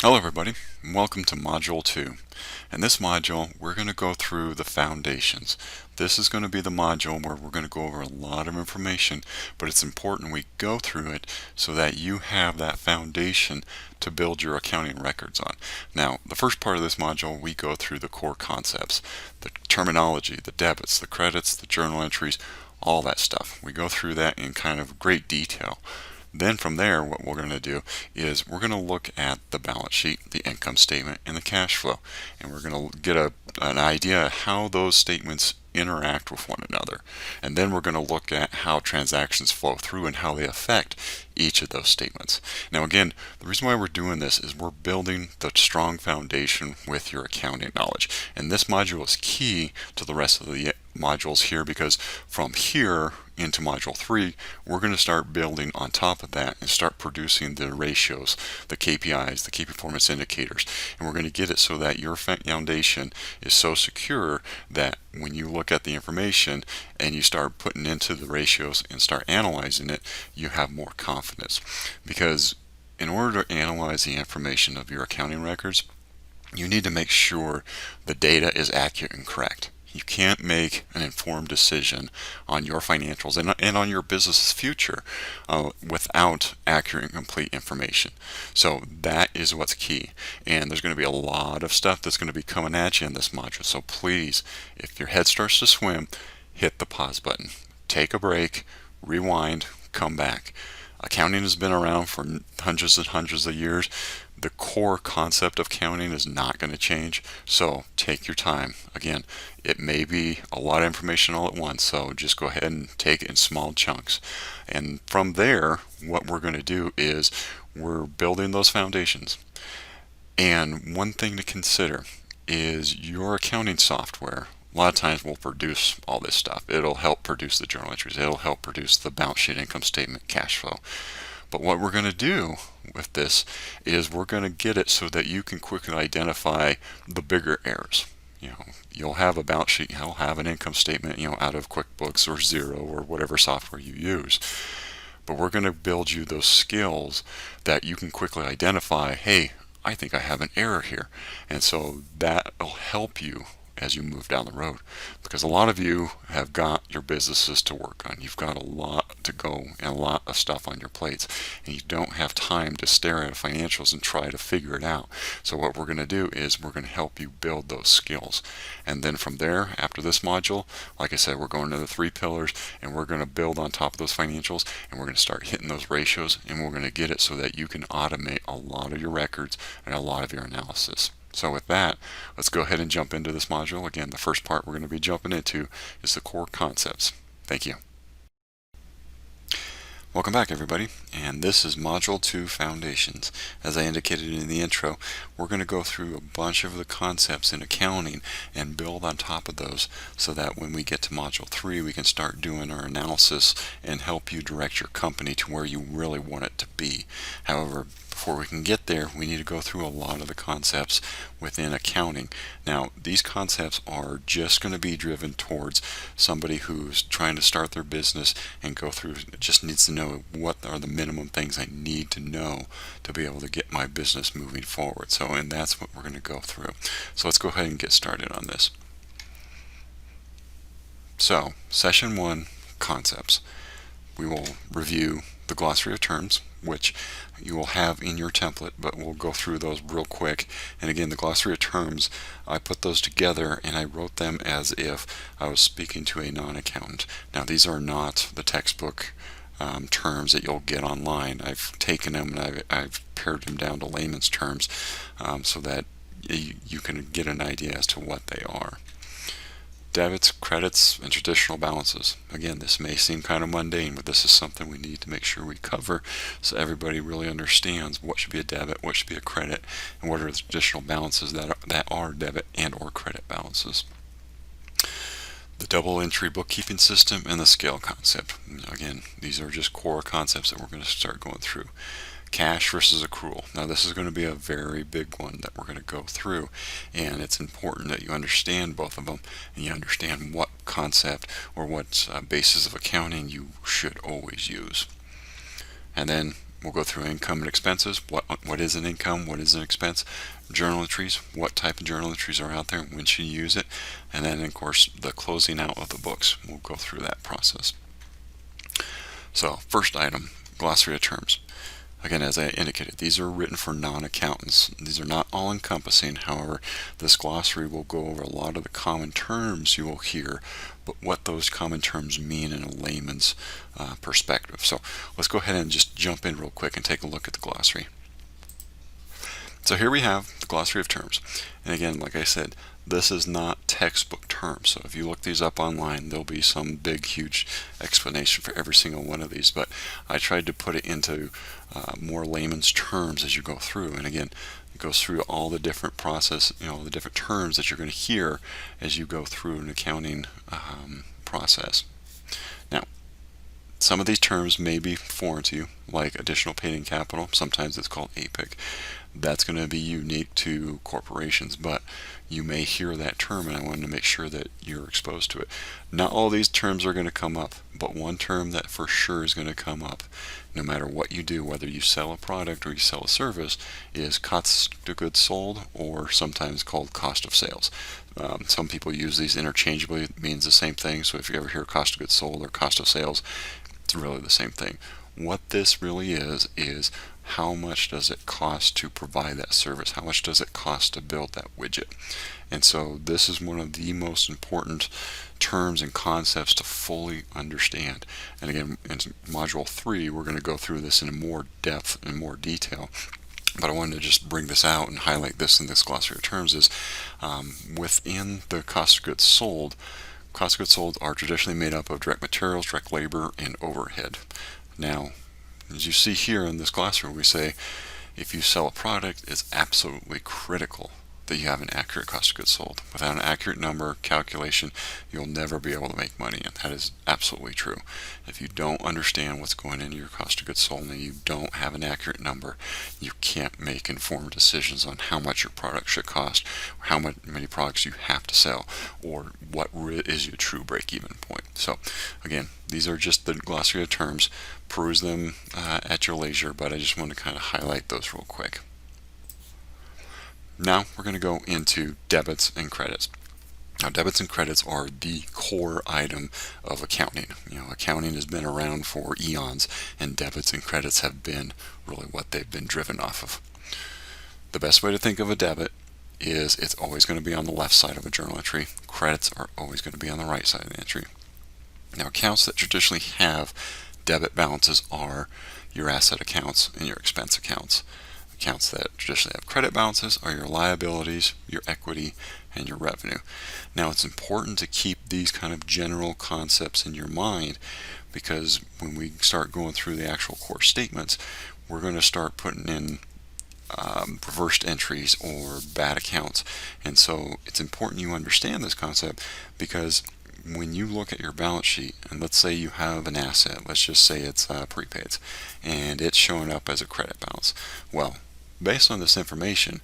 Hello everybody, and welcome to Module 2. In this module, we're going to go through the foundations. This is going to be the module where we're going to go over a lot of information, but it's important we go through it so that you have that foundation to build your accounting records on. Now, the first part of this module, we go through the core concepts, the terminology, the debits, the credits, the journal entries, all that stuff. We go through that in kind of great detail. Then from there, what we're going to do is we're going to look at the balance sheet, the income statement, and the cash flow. And we're going to get an idea how those statements interact with one another. And then we're going to look at how transactions flow through and how they affect each of those statements. Now again, the reason why we're doing this is we're building the strong foundation with your accounting knowledge. And this module is key to the rest of the modules here, because from here into module 3 we're going to start building on top of that and start producing the ratios, the KPIs, the key performance indicators, and we're going to get it so that your foundation is so secure that when you look at the information and you start putting into the ratios and start analyzing it, you have more confidence. Because in order to analyze the information of your accounting records, you need to make sure the data is accurate and correct. You can't make an informed decision on your financials and on your business's future without accurate and complete information. So that is what's key. And there's going to be a lot of stuff that's going to be coming at you in this module. So please, if your head starts to swim, hit the pause button. Take a break, rewind, come back. Accounting has been around for hundreds and hundreds of years. The core concept of counting is not going to change, so take your time. Again, it may be a lot of information all at once, so just go ahead and take it in small chunks. And from there, what we're going to do is we're building those foundations. And one thing to consider is your accounting software a lot of times will produce all this stuff. It'll help produce the journal entries. It'll help produce the balance sheet, income statement, cash flow. But what we're going to do with this is we're going to get it so that you can quickly identify the bigger errors. You'll have a balance sheet, you'll have an income statement, out of QuickBooks or Xero or whatever software you use. But we're going to build you those skills that you can quickly identify, hey, I think I have an error here. And so that'll help you as you move down the road, because a lot of you have got your businesses to work on. You've got a lot to go and a lot of stuff on your plates, and you don't have time to stare at financials and try to figure it out. So what we're going to do is we're going to help you build those skills. And then from there, after this module, like I said, we're going to the 3 pillars, and we're going to build on top of those financials, and we're going to start hitting those ratios, and we're going to get it so that you can automate a lot of your records and a lot of your analysis. So with that, let's go ahead and jump into this module. Again, the first part we're going to be jumping into is the core concepts. Thank you. Welcome back everybody, and this is Module 2 Foundations. As I indicated in the intro, we're going to go through a bunch of the concepts in accounting and build on top of those so that when we get to Module 3 we can start doing our analysis and help you direct your company to where you really want it to be. However, before we can get there, we need to go through a lot of the concepts within accounting. Now, these concepts are just going to be driven towards somebody who's trying to start their business and go through, just needs to know what are the minimum things I need to know to be able to get my business moving forward. And that's what we're going to go through. So let's go ahead and get started on this. So, Session 1, Concepts. We will review the Glossary of Terms, which you will have in your template, but we'll go through those real quick. And again, the Glossary of Terms, I put those together and I wrote them as if I was speaking to a non-accountant. Now, these are not the textbook terms that you'll get online. I've taken them and I've pared them down to layman's terms so that you can get an idea as to what they are. Debits, credits, and traditional balances. Again, this may seem kind of mundane, but this is something we need to make sure we cover so everybody really understands what should be a debit, what should be a credit, and what are the traditional balances that are debit and or credit balances. The double entry bookkeeping system and the scale concept. Again, these are just core concepts that we're going to start going through. Cash versus accrual. Now this is going to be a very big one that we're going to go through, and it's important that you understand both of them and you understand what concept or what basis of accounting you should always use. And then We'll go through income and expenses. What is an income? What is an expense? Journal entries. What type of journal entries are out there? When should you use it? And then, of course, the closing out of the books. We'll go through that process. So, first item, glossary of terms. Again, as I indicated, these are written for non-accountants. These are not all-encompassing. However, this glossary will go over a lot of the common terms you will hear, but what those common terms mean in a layman's perspective. So let's go ahead and just jump in real quick and take a look at the glossary. So here we have the glossary of terms. And again, like I said, this is not textbook terms. So if you look these up online, there'll be some big, huge explanation for every single one of these. But I tried to put it into more layman's terms as you go through. And again, it goes through all the different process, the different terms that you're going to hear as you go through an accounting process. Now, some of these terms may be foreign to you, like additional paid-in capital. Sometimes it's called APIC. That's going to be unique to corporations, but you may hear that term, and I wanted to make sure that you're exposed to it. Not all these terms are going to come up, but one term that for sure is going to come up, no matter what you do, whether you sell a product or you sell a service, is cost of goods sold, or sometimes called cost of sales. Some people use these interchangeably. It means the same thing, so if you ever hear cost of goods sold or cost of sales, it's really the same thing. What this really is how much does it cost to provide that service? How much does it cost to build that widget? And so this is one of the most important terms and concepts to fully understand. And again, in Module 3, we're going to go through this in more depth and more detail. But I wanted to just bring this out and highlight this in this glossary of terms is within the cost of goods sold, cost of goods sold are traditionally made up of direct materials, direct labor, and overhead. Now, as you see here in this glossary, we say if you sell a product, it's absolutely critical that you have an accurate cost of goods sold. Without an accurate number calculation, you'll never be able to make money, and that is absolutely true. If you don't understand what's going into your cost of goods sold and you don't have an accurate number, you can't make informed decisions on how much your product should cost, or how many products you have to sell, or what is your true break-even point. So again, these are just the glossary of terms. Peruse them at your leisure, but I just want to kind of highlight those real quick. Now we're going to go into debits and credits. Now, debits and credits are the core item of accounting. Accounting has been around for eons, and debits and credits have been really what they've been driven off of. The best way to think of a debit is it's always going to be on the left side of a journal entry. Credits are always going to be on the right side of the entry. Now, accounts that traditionally have debit balances are your asset accounts and your expense accounts. Accounts that traditionally have credit balances are your liabilities, your equity, and your revenue. Now, it's important to keep these kind of general concepts in your mind, because when we start going through the actual core statements, we're going to start putting in reversed entries or bad accounts. And so it's important you understand this concept, because when you look at your balance sheet, and let's say you have an asset, let's just say it's prepaids, and it's showing up as a credit balance. Well, based on this information,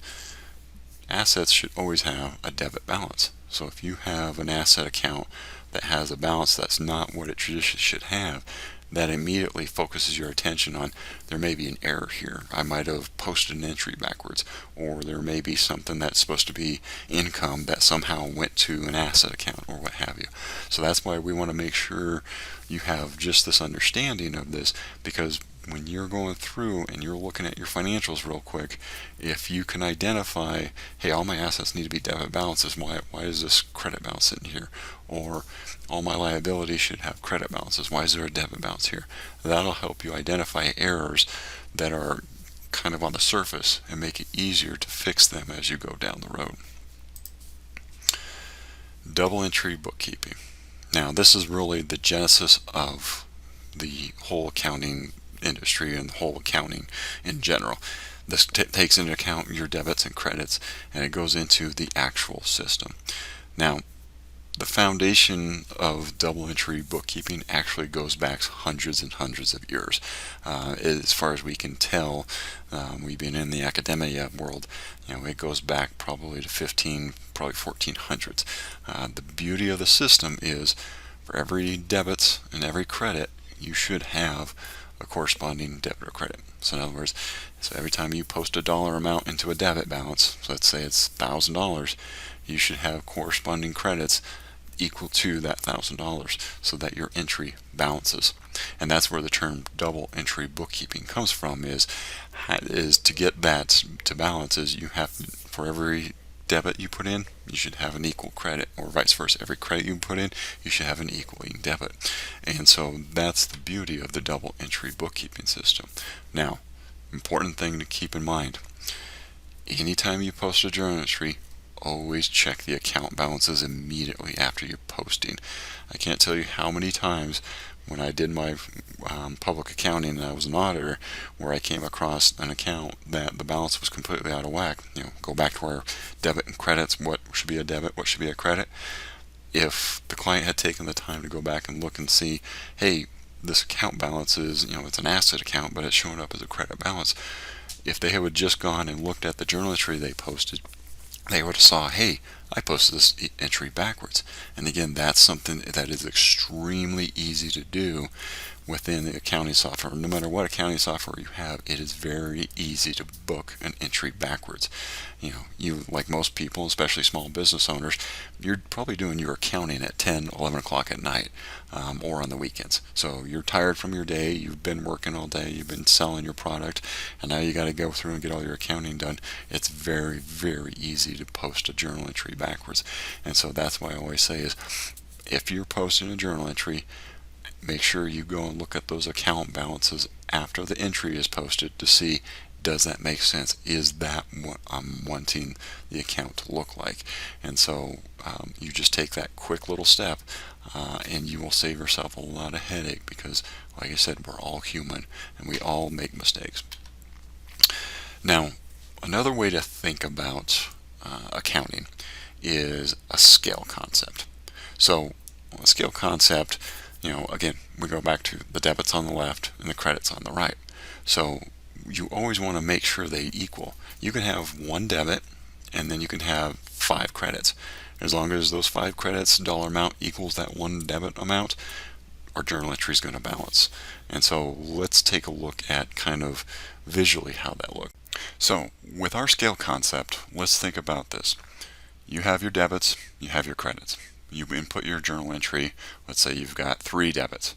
assets should always have a debit balance. So if you have an asset account that has a balance that's not what it traditionally should have, that immediately focuses your attention on there may be an error here. I might have posted an entry backwards, or there may be something that's supposed to be income that somehow went to an asset account, or what have you. So that's why we want to make sure you have just this understanding of this, because when you're going through and you're looking at your financials real quick, if you can identify, hey, all my assets need to be debit balances, why is this credit balance sitting here? Or all my liabilities should have credit balances, why is there a debit balance here? That'll help you identify errors that are kind of on the surface and make it easier to fix them as you go down the road. Double entry bookkeeping. Now, this is really the genesis of the whole accounting industry and the whole accounting in general. This takes into account your debits and credits, and it goes into the actual system. Now, the foundation of double entry bookkeeping actually goes back hundreds and hundreds of years. As far as we can tell, we've been in the academia world, it goes back probably to 1400s. The beauty of the system is for every debits and every credit, you should have a corresponding debit or credit. So in other words, so every time you post a dollar amount into a debit balance, so let's say it's $1,000, you should have corresponding credits equal to that $1,000 so that your entry balances. And that's where the term double entry bookkeeping comes from, is to get that to balance is you have, for every debit you put in, you should have an equal credit, or vice versa. Every credit you put in, you should have an equaling debit. And so that's the beauty of the double entry bookkeeping system. Now, important thing to keep in mind, anytime you post a journal entry, always check the account balances immediately after you're posting. I can't tell you how many times when I did my public accounting and I was an auditor, where I came across an account that the balance was completely out of whack. Go back to our debit and credits, what should be a debit, what should be a credit. If the client had taken the time to go back and look and see, hey, this account balance is, it's an asset account, but it's showing up as a credit balance. If they had just gone and looked at the journal entry they posted, they would have saw, hey, I posted this entry backwards. And again, that's something that is extremely easy to do within the accounting software. No matter what accounting software you have, it is very easy to book an entry backwards. You, like most people, especially small business owners, you're probably doing your accounting at 10, 11 o'clock at night, or on the weekends. So you're tired from your day, you've been working all day, you've been selling your product, and now you got to go through and get all your accounting done. It's very, very easy to post a journal entry backwards. And so that's why I always say is, if you're posting a journal entry, make sure you go and look at those account balances after the entry is posted to see, does that make sense? Is that what I'm wanting the account to look like? And so you just take that quick little step, and you will save yourself a lot of headache, because like I said, we're all human and we all make mistakes. Now, another way to think about accounting is a scale concept. So a scale concept, again, we go back to the debits on the left and the credits on the right. So you always want to make sure they equal. You can have one debit and then you can have 5 credits. As long as those 5 credits dollar amount equals that one debit amount, our journal entry is going to balance. And so let's take a look at kind of visually how that looks. So with our scale concept, let's think about this. You have your debits, you have your credits. You input your journal entry. Let's say you've got 3 debits.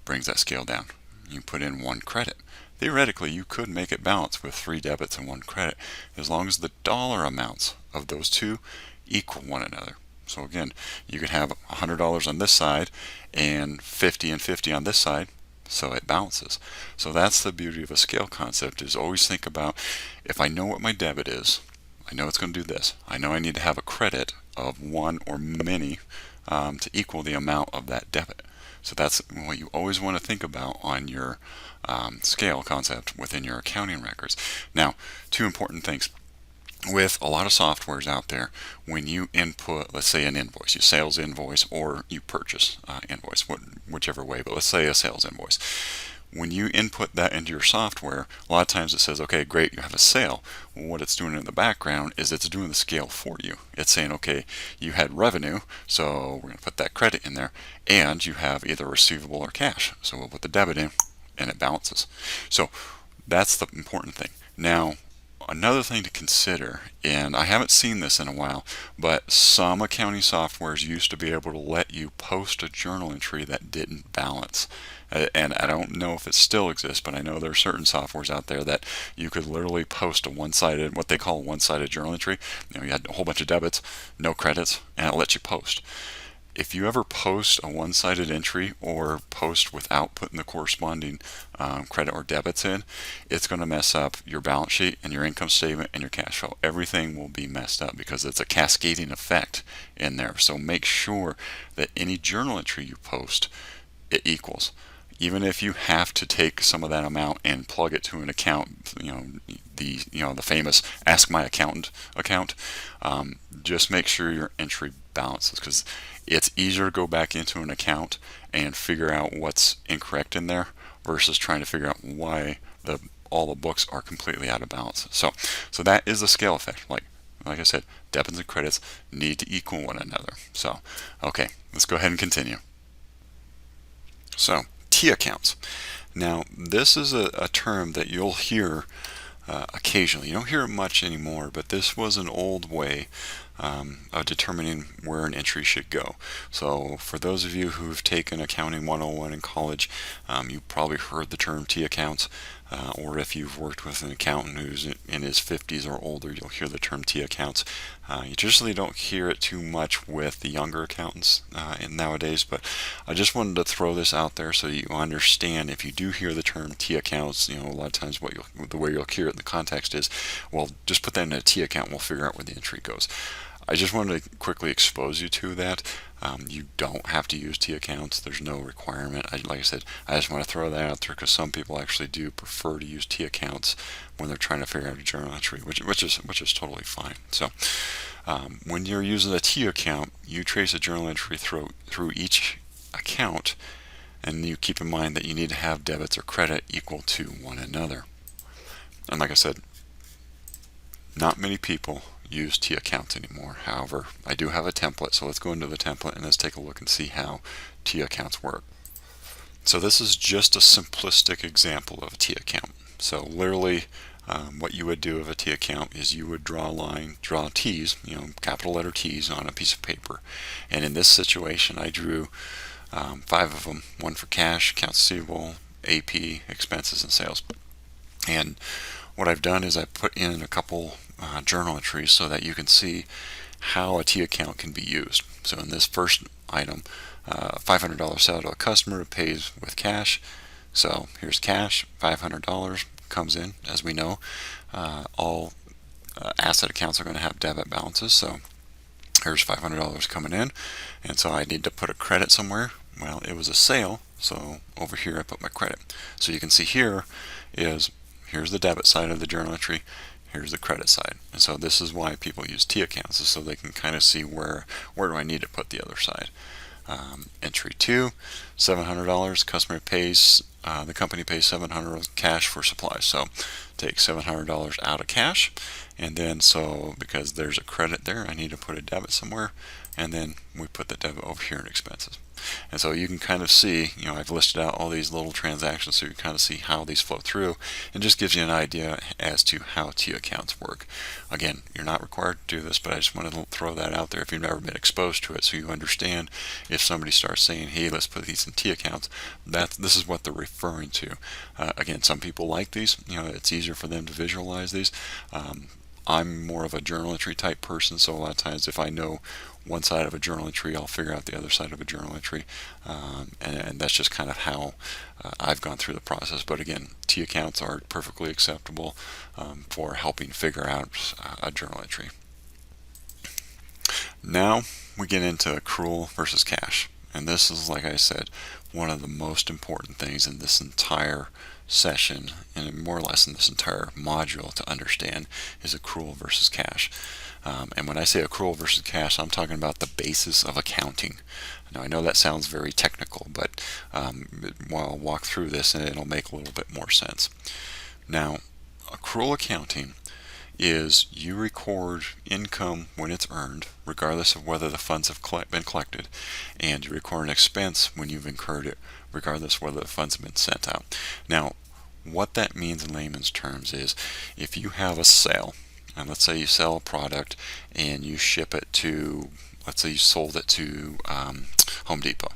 Brings that scale down. You put in 1 credit. Theoretically, you could make it balance with 3 debits and 1 credit, as long as the dollar amounts of those two equal one another. So again, you could have $100 on this side and 50 and 50 on this side, so it balances. So that's the beauty of a scale concept, is always think about, if I know what my debit is, I know it's going to do this. I know I need to have a credit of 1 or many to equal the amount of that debit. So that's what you always want to think about on your scale concept within your accounting records. Now, 2 important things. With a lot of softwares out there, when you input, let's say, an invoice, your sales invoice or you purchase invoice, whichever way, but let's say a sales invoice. When you input that into your software, a lot of times it says, okay, great, you have a sale. Well, what it's doing in the background is it's doing the scale for you. It's saying, okay, you had revenue, so we're going to put that credit in there, and you have either receivable or cash. So we'll put the debit in, and it balances. So that's the important thing. Now, another thing to consider, and I haven't seen this in a while, but some accounting softwares used to be able to let you post a journal entry that didn't balance. And I don't know if it still exists, but I know there are certain softwares out there that you could literally post a one-sided, what they call a one-sided journal entry. You had a whole bunch of debits, no credits, and it lets you post. If you ever post a one-sided entry or post without putting the corresponding credit or debits in, it's going to mess up your balance sheet and your income statement and your cash flow. Everything will be messed up because it's a cascading effect in there. So make sure that any journal entry you post, it equals. Even if you have to take some of that amount and plug it to an account, the famous Ask My Accountant account, just make sure your entry balances, because it's easier to go back into an account and figure out what's incorrect in there versus trying to figure out why all the books are completely out of balance. So that is a scale effect. Like I said, debits and credits need to equal one another. So, okay, let's go ahead and continue. So, T accounts. Now, this is a term that you'll hear occasionally. You don't hear it much anymore, but this was an old way of determining where an entry should go. So for those of you who've taken Accounting 101 in college, you probably heard the term T accounts, or if you've worked with an accountant who's in his 50s or older, you'll hear the term T accounts. You traditionally don't hear it too much with the younger accountants nowadays, but I just wanted to throw this out there so you understand. If you do hear the term T accounts, a lot of times the way you'll hear it in the context is, well, just put that in a T account and we'll figure out where the entry goes. I just wanted to quickly expose you to that. You don't have to use T accounts. There's no requirement. Like I said, I just want to throw that out there because some people actually do prefer to use T accounts when they're trying to figure out a journal entry, which is totally fine. So when you're using a T account, you trace a journal entry through each account, and you keep in mind that you need to have debits or credit equal to one another. And like I said, not many people use T accounts anymore. However, I do have a template, so let's go into the template and let's take a look and see how T accounts work. So this is just a simplistic example of a T account. So literally what you would do of a T account is you would draw a line, draw T's, capital letter T's on a piece of paper. And in this situation, I drew 5 of them, one for cash, accounts receivable, AP, expenses, and sales. And what I've done is I put in a couple journal entries so that you can see how a T account can be used. So in this first item, $500 sale to a customer who pays with cash. So here's cash, $500 comes in. As we know, all asset accounts are going to have debit balances. So here's $500 coming in, and so I need to put a credit somewhere. Well, it was a sale, so over here I put my credit. So you can see here's the debit side of the journal entry, here's the credit side. And so this is why people use T accounts, is so they can kind of see where do I need to put the other side. Entry 2, $700, customer pays, the company pays $700 cash for supplies. So take $700 out of cash, and then so because there's a credit there, I need to put a debit somewhere, and then we put the debit over here in expenses. And so you can kind of see, I've listed out all these little transactions so you can kind of see how these flow through, and just gives you an idea as to how T accounts work. Again, you're not required to do this, but I just wanted to throw that out there if you've never been exposed to it, so you understand if somebody starts saying, hey, let's put these in T accounts, this is what they're referring to. Again, some people like these, it's easier for them to visualize these. I'm more of a journal entry type person, so a lot of times if I know one side of a journal entry, I'll figure out the other side of a journal entry, and that's just kind of how I've gone through the process. But again, T accounts are perfectly acceptable for helping figure out a journal entry. Now we get into accrual versus cash, and this is, like I said, one of the most important things in this entire session, and more or less in this entire module to understand, is accrual versus cash. And when I say accrual versus cash, I'm talking about the basis of accounting. Now I know that sounds very technical, but I'll walk through this and it'll make a little bit more sense. Now, accrual accounting is you record income when it's earned, regardless of whether the funds have been collected, and you record an expense when you've incurred it, regardless of whether the funds have been sent out. Now, what that means in layman's terms is if you have a sale, and let's say you sell a product and you ship it to, let's say you sold it to Home Depot,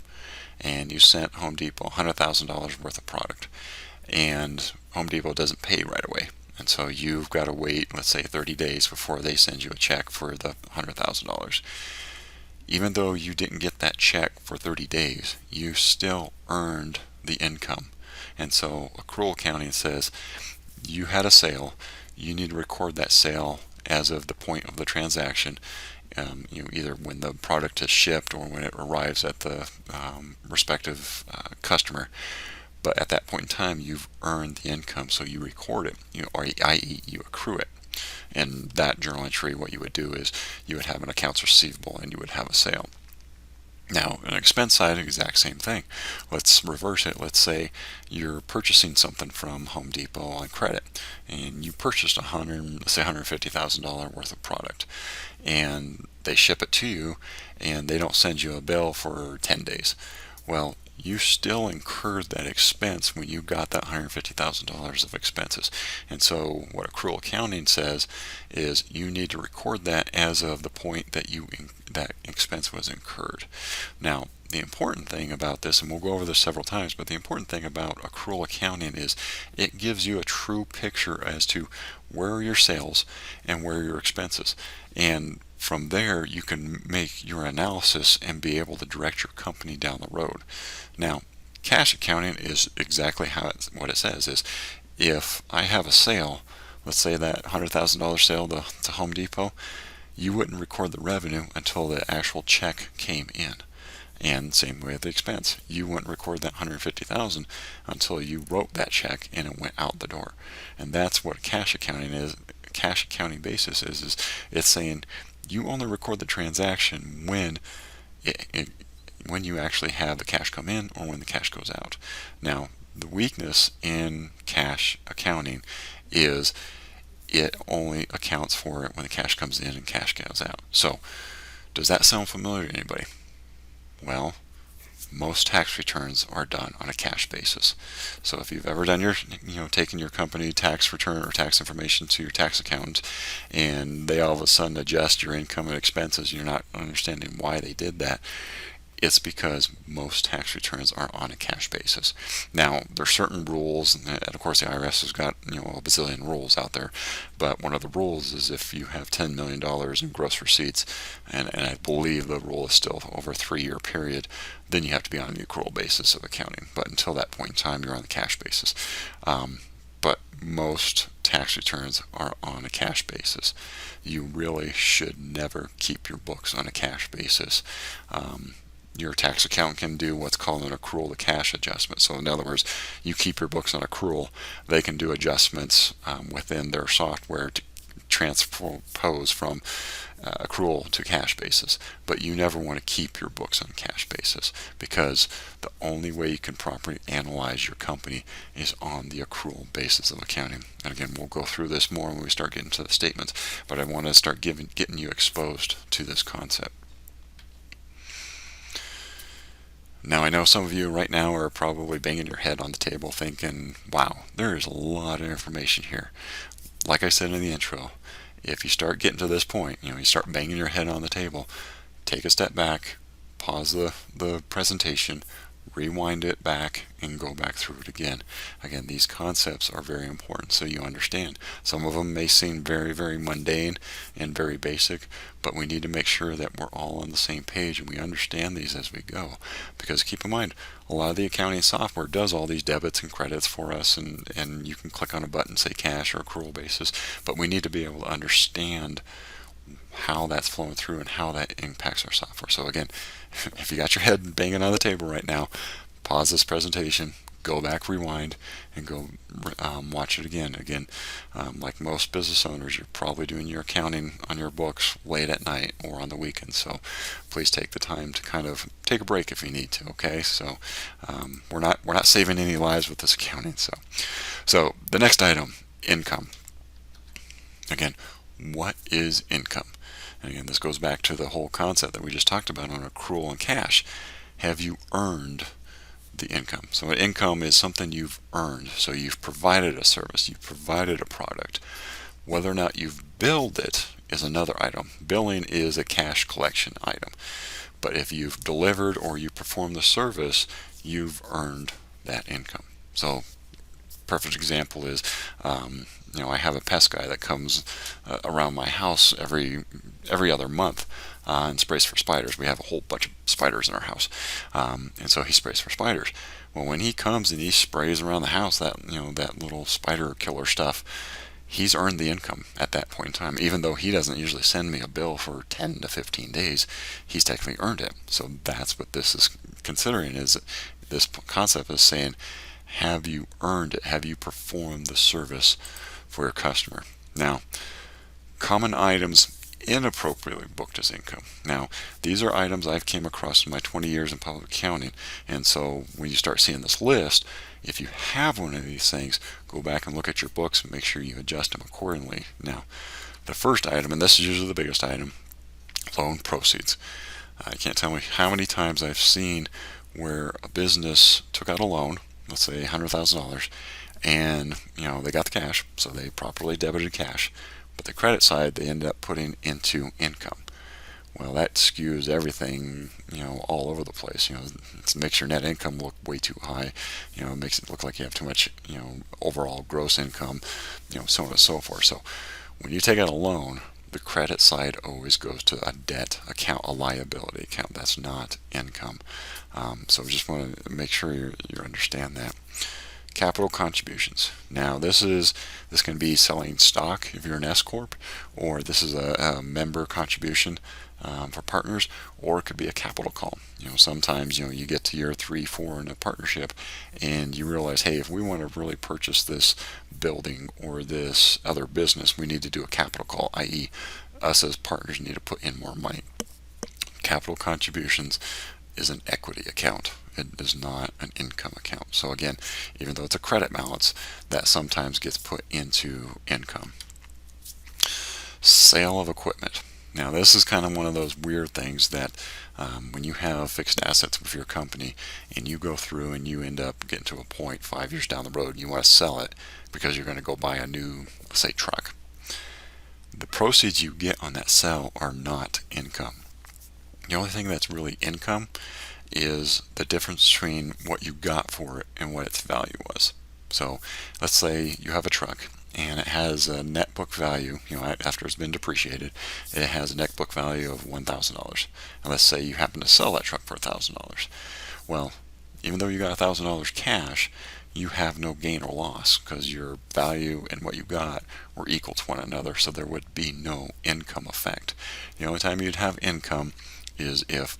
and you sent Home Depot $100,000 worth of product, and Home Depot doesn't pay right away. And so you've got to wait, let's say 30 days before they send you a check for the $100,000. Even though you didn't get that check for 30 days, you still earned the income. And so accrual accounting says you had a sale, you need to record that sale as of the point of the transaction, either when the product is shipped or when it arrives at the respective customer. But at that point in time, you've earned the income, so you record it, or i.e. you accrue it. And that journal entry, what you would do is you would have an accounts receivable and you would have a sale. Now, an expense side, exact same thing. Let's reverse it. Let's say you're purchasing something from Home Depot on credit, and you purchased let's say $150,000 worth of product, and they ship it to you, and they don't send you a bill for 10 days. Well, you still incurred that expense when you got that $150,000 of expenses. And so what accrual accounting says is you need to record that as of the point that that expense was incurred. Now, the important thing about this, and we'll go over this several times, but the important thing about accrual accounting is it gives you a true picture as to where are your sales and where are your expenses. And from there, you can make your analysis and be able to direct your company down the road. Now, cash accounting is exactly what it says is if I have a sale, let's say that $100,000 sale to Home Depot, you wouldn't record the revenue until the actual check came in. And same way with the expense. You wouldn't record that $150,000 until you wrote that check and it went out the door. And that's what cash accounting is. Cash accounting basis is it's saying you only record the transaction when when you actually have the cash come in or when the cash goes out. Now, the weakness in cash accounting is it only accounts for it when the cash comes in and cash goes out. So, does that sound familiar to anybody? Well, most tax returns are done on a cash basis. So if you've ever done taken your company tax return or tax information to your tax accountant and they all of a sudden adjust your income and expenses, you're not understanding why they did that. It's because most tax returns are on a cash basis. Now, there are certain rules, and of course the IRS has got a bazillion rules out there, but one of the rules is if you have $10 million in gross receipts, and I believe the rule is still over a 3-year period, then you have to be on the accrual basis of accounting. But until that point in time, you're on the cash basis. But most tax returns are on a cash basis. You really should never keep your books on a cash basis. Your tax accountant can do what's called an accrual to cash adjustment. So in other words, you keep your books on accrual. They can do adjustments within their software to transpose from accrual to cash basis. But you never want to keep your books on cash basis because the only way you can properly analyze your company is on the accrual basis of accounting. And again, we'll go through this more when we start getting to the statements, but I want to start getting you exposed to this concept. Now, I know some of you right now are probably banging your head on the table thinking, wow, there is a lot of information here. Like I said in the intro, if you start getting to this point, you start banging your head on the table, take a step back, pause the presentation, rewind it back, and go back through it again. Again, these concepts are very important so you understand. Some of them may seem very, very mundane and very basic, but we need to make sure that we're all on the same page and we understand these as we go. Because keep in mind, a lot of the accounting software does all these debits and credits for us, and you can click on a button, say cash or accrual basis, but we need to be able to understand how that's flowing through and how that impacts our software. So again, if you got your head banging on the table right now, pause this presentation, go back, rewind, and go watch it again. Again, like most business owners, you're probably doing your accounting on your books late at night or on the weekend. So please take the time to kind of take a break if you need to. Okay, so we're not saving any lives with this accounting. So the next item, income. Again, what is income? And again, this goes back to the whole concept that we just talked about on accrual and cash. Have you earned the income? So an income is something you've earned. So you've provided a service, you've provided a product. Whether or not you've billed it is another item. Billing is a cash collection item. But if you've delivered or you performed the service, you've earned that income. So perfect example is I have a pest guy that comes around my house every other month and sprays for spiders. We have a whole bunch of spiders in our house, and so he sprays for spiders. Well, when he comes and he sprays around the house, that little spider killer stuff, he's earned the income at that point in time. Even though he doesn't usually send me a bill for 10 to 15 days, he's technically earned it. So that's what this is considering. Is this concept is saying, have you earned it? Have you performed the service for your customer? Now, common items inappropriately booked as income. Now, these are items I've came across in my 20 years in public accounting, and so when you start seeing this list, if you have one of these things, go back and look at your books and make sure you adjust them accordingly. Now, the first item, and this is usually the biggest item, loan proceeds. I can't tell you how many times I've seen where a business took out a loan, let's say $100,000, and they got the cash, so they properly debited cash, but the credit side they ended up putting into income. Well, that skews everything, all over the place. It makes your net income look way too high. It makes it look like you have too much, overall gross income, so on and so forth. So when you take out a loan, the credit side always goes to a debt account, a liability account. That's not income. So we just want to make sure you understand that. Capital contributions. Now this can be selling stock if you're an S corp, or this is a member contribution for partners, or it could be a capital call. Sometimes you get to year 3, 4 in a partnership, and you realize, hey, if we want to really purchase this building or this other business, we need to do a capital call, i.e., us as partners need to put in more money. Capital contributions is an equity account. It is not an income account. So again, even though it's a credit balance, that sometimes gets put into income. Sale of equipment. Now this is kind of one of those weird things that when you have fixed assets with your company and you go through and you end up getting to a point 5 years down the road and you want to sell it because you're going to go buy a new, say, truck. The proceeds you get on that sale are not income. The only thing that's really income is the difference between what you got for it and what its value was. So let's say you have a truck and it has a net book value, after it's been depreciated, it has a net book value of $1,000. And let's say you happen to sell that truck for $1,000. Well, even though you got $1,000 cash, you have no gain or loss because your value and what you got were equal to one another, so there would be no income effect. The only time you'd have income is if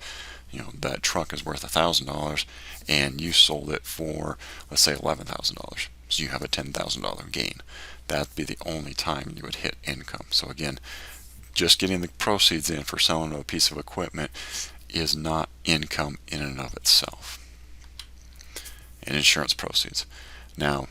that truck is worth $1,000 and you sold it for, let's say, $11,000. So you have a $10,000 gain. That'd be the only time you would hit income. So again, just getting the proceeds in for selling a piece of equipment is not income in and of itself. And insurance proceeds. Now,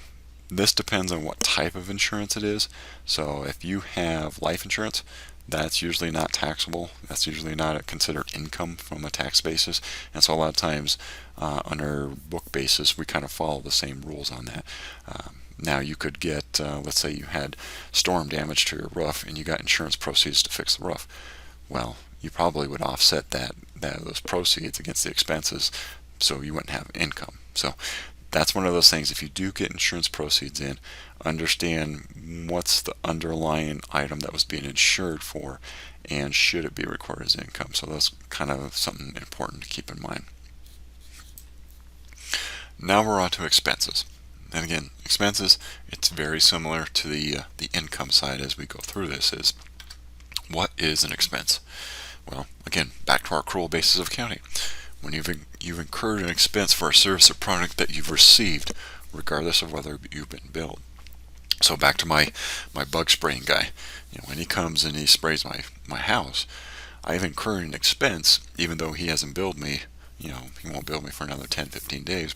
this depends on what type of insurance it is. So if you have life insurance, that's usually not taxable. That's usually not considered income from a tax basis. And so a lot of times on our book basis, we kind of follow the same rules on that. Now you could get, let's say you had storm damage to your roof and you got insurance proceeds to fix the roof. Well, you probably would offset those proceeds against the expenses, so you wouldn't have income. So that's one of those things. If you do get insurance proceeds in, understand what's the underlying item that was being insured for, and should it be recorded as income. So that's kind of something important to keep in mind. Now we're on to expenses. And again, expenses, it's very similar to the income side as we go through this. Is what is an expense? Well, again, back to our accrual basis of accounting. When you've incurred an expense for a service or product that you've received, regardless of whether you've been billed. So back to my bug spraying guy. When he comes and he sprays my house, I've incurred an expense, even though he hasn't billed me. He won't bill me for another 10-15 days.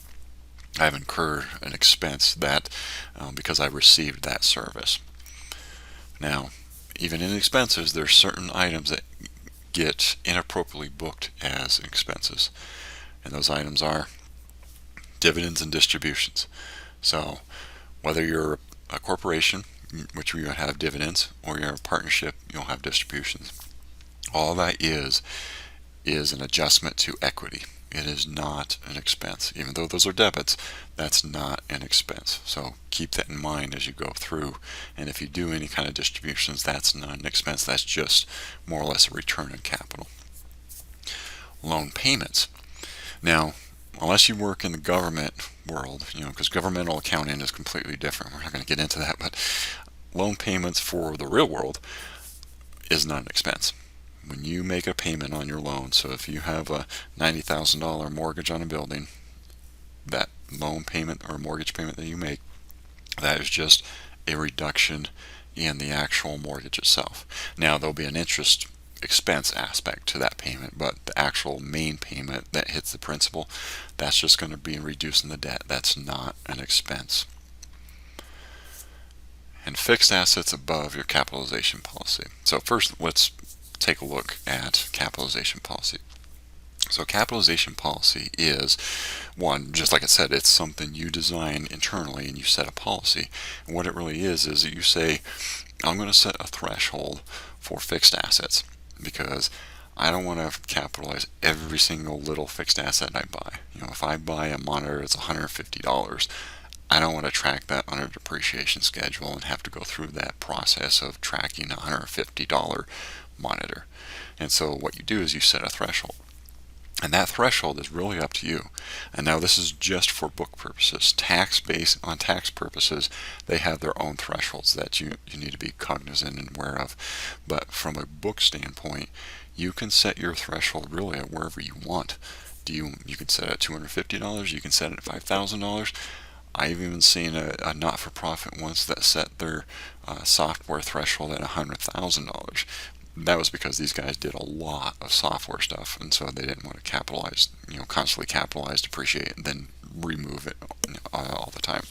I've incurred an expense that because I received that service. Now, even in expenses, there's certain items that get inappropriately booked as expenses, and those items are dividends and distributions. So whether you're a corporation, which you have dividends, or you're a partnership, you'll have distributions. All that is an adjustment to equity. It is not an expense. Even though those are debits, that's not an expense. So keep that in mind as you go through. And if you do any kind of distributions, that's not an expense. That's just more or less a return on capital. Loan payments. Now, unless you work in the government world, because governmental accounting is completely different. We're not going to get into that, but loan payments for the real world is not an expense. When you make a payment on your loan, so if you have a $90,000 mortgage on a building, that loan payment or mortgage payment that you make, that is just a reduction in the actual mortgage itself. Now, there'll be an interest expense aspect to that payment, but the actual main payment that hits the principal, that's just going to be reducing the debt. That's not an expense. And fixed assets above your capitalization policy. So first, let's take a look at capitalization policy. So capitalization policy is, one, just like I said, it's something you design internally and you set a policy. And what it really is that you say, I'm going to set a threshold for fixed assets because I don't want to capitalize every single little fixed asset I buy. If I buy a monitor that's $150, I don't want to track that on a depreciation schedule and have to go through that process of tracking a $150 monitor. And so what you do is you set a threshold. And that threshold is really up to you. And now this is just for book purposes. On tax purposes, they have their own thresholds that you need to be cognizant and aware of. But from a book standpoint, you can set your threshold really at wherever you want. You can set it at $250, you can set it at $5,000. I've even seen a not-for-profit once that set their software threshold at $100,000. That was because these guys did a lot of software stuff, and so they didn't want to capitalize, constantly capitalize, depreciate, and then remove it all the time.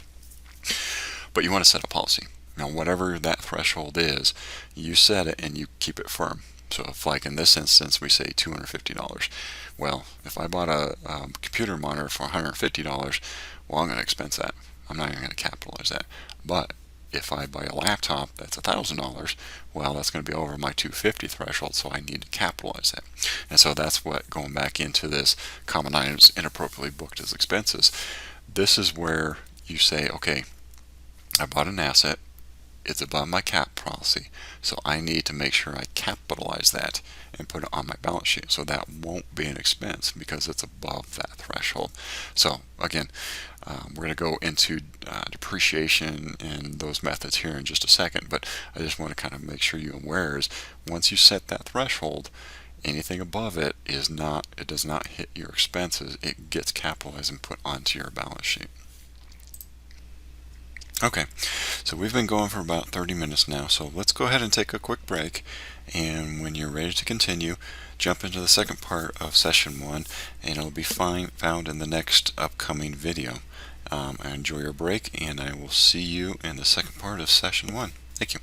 But you want to set a policy. Now, whatever that threshold is, you set it and you keep it firm. So if, like in this instance, we say $250, well, if I bought a computer monitor for $150, well, I'm going to expense that. I'm not even going to capitalize that. But if I buy a laptop that's $1,000, well, that's going to be over my $250 threshold, so I need to capitalize that. And so that's what, going back into this common items inappropriately booked as expenses, this is where you say, okay, I bought an asset, it's above my cap policy, so I need to make sure I capitalize that and put it on my balance sheet, so that won't be an expense because it's above that threshold. So again, we're going to go into depreciation and those methods here in just a second, but I just want to kind of make sure you're aware is once you set that threshold, anything above it does not hit your expenses. It gets capitalized and put onto your balance sheet. Okay, so we've been going for about 30 minutes now, so let's go ahead and take a quick break, and when you're ready to continue, jump into the second part of session 1, and it'll be found in the next upcoming video. Enjoy your break, and I will see you in the second part of session 1. Thank you.